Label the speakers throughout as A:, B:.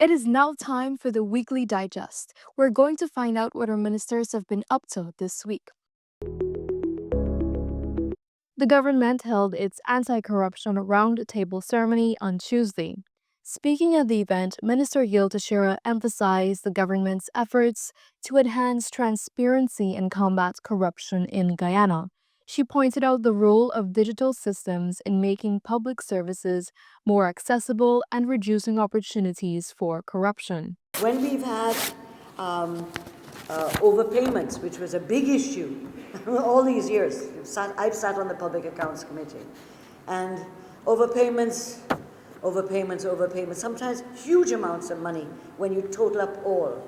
A: It is now time for the weekly digest. We're going to find out what our ministers have been up to this week. The government held its anti corruption roundtable ceremony on Tuesday. Speaking at the event, Minister Gil Teixeira emphasized the government's efforts to enhance transparency and combat corruption in Guyana. She pointed out the role of digital systems in making public services more accessible and reducing opportunities for corruption.
B: When we've had um, overpayments, which was a big issue all these years, I've sat on the Public Accounts Committee, and overpayments, sometimes huge amounts of money when you total up all.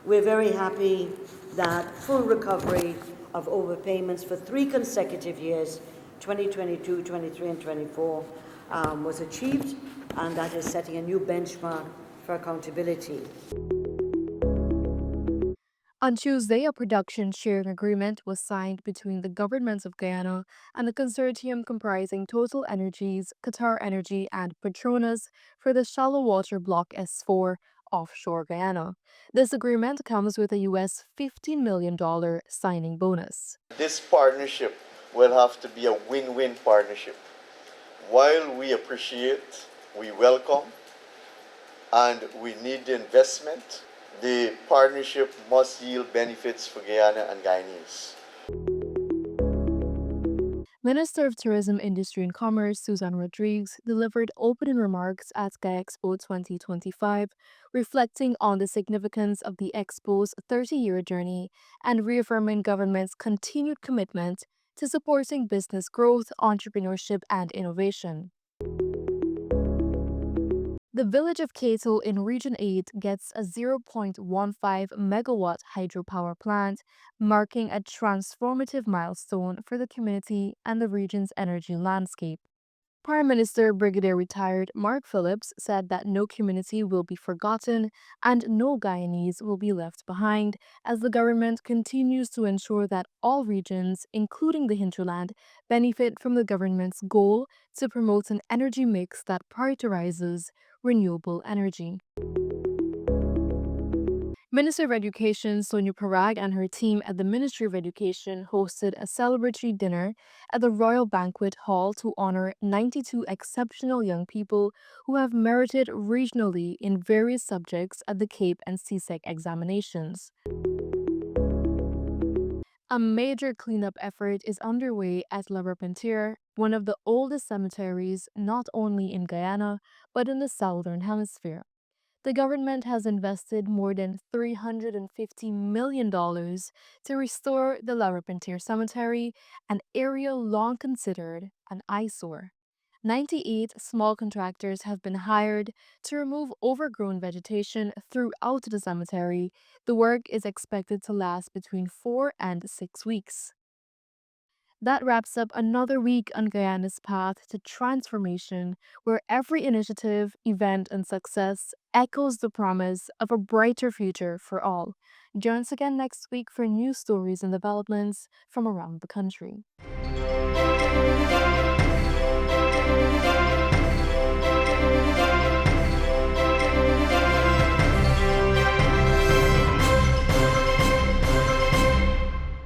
B: We're very happy that full recovery of overpayments for 3 consecutive years, 2022, 23, and 24, was achieved, and that is setting a new benchmark for accountability.
A: On Tuesday, a production sharing agreement was signed between the governments of Guyana and the consortium comprising Total Energies, Qatar Energy, and Petronas for the shallow water Block S4 offshore Guyana. This agreement comes with a US $15 million signing bonus.
C: This partnership will have to be a win-win partnership. While we appreciate, we welcome, and we need the investment, the partnership must yield benefits for Guyana and Guyanese.
A: Minister of Tourism, Industry and Commerce Susan Rodriguez delivered opening remarks at GuyExpo 2025, reflecting on the significance of the Expo's 30-year journey and reaffirming government's continued commitment to supporting business growth, entrepreneurship, and innovation. The village of Kato in Region 8 gets a 0.15 megawatt hydropower plant, marking a transformative milestone for the community and the region's energy landscape. Prime Minister Brigadier Retired Mark Phillips said that no community will be forgotten and no Guyanese will be left behind as the government continues to ensure that all regions, including the hinterland, benefit from the government's goal to promote an energy mix that prioritizes renewable energy. Minister of Education Sonia Parag and her team at the Ministry of Education hosted a celebratory dinner at the Royal Banquet Hall to honor 92 exceptional young people who have merited regionally in various subjects at the CAPE and CSEC examinations. A major cleanup effort is underway at La Repentier, one of the oldest cemeteries not only in Guyana but in the Southern Hemisphere. The government has invested more than $350 million to restore the La Repentier Cemetery, an area long considered an eyesore. 98 small contractors have been hired to remove overgrown vegetation throughout the cemetery. The work is expected to last between 4 and 6 weeks. That wraps up another week on Guyana's path to transformation, where every initiative, event, and success echoes the promise of a brighter future for all. Join us again next week for new stories and developments from around the country.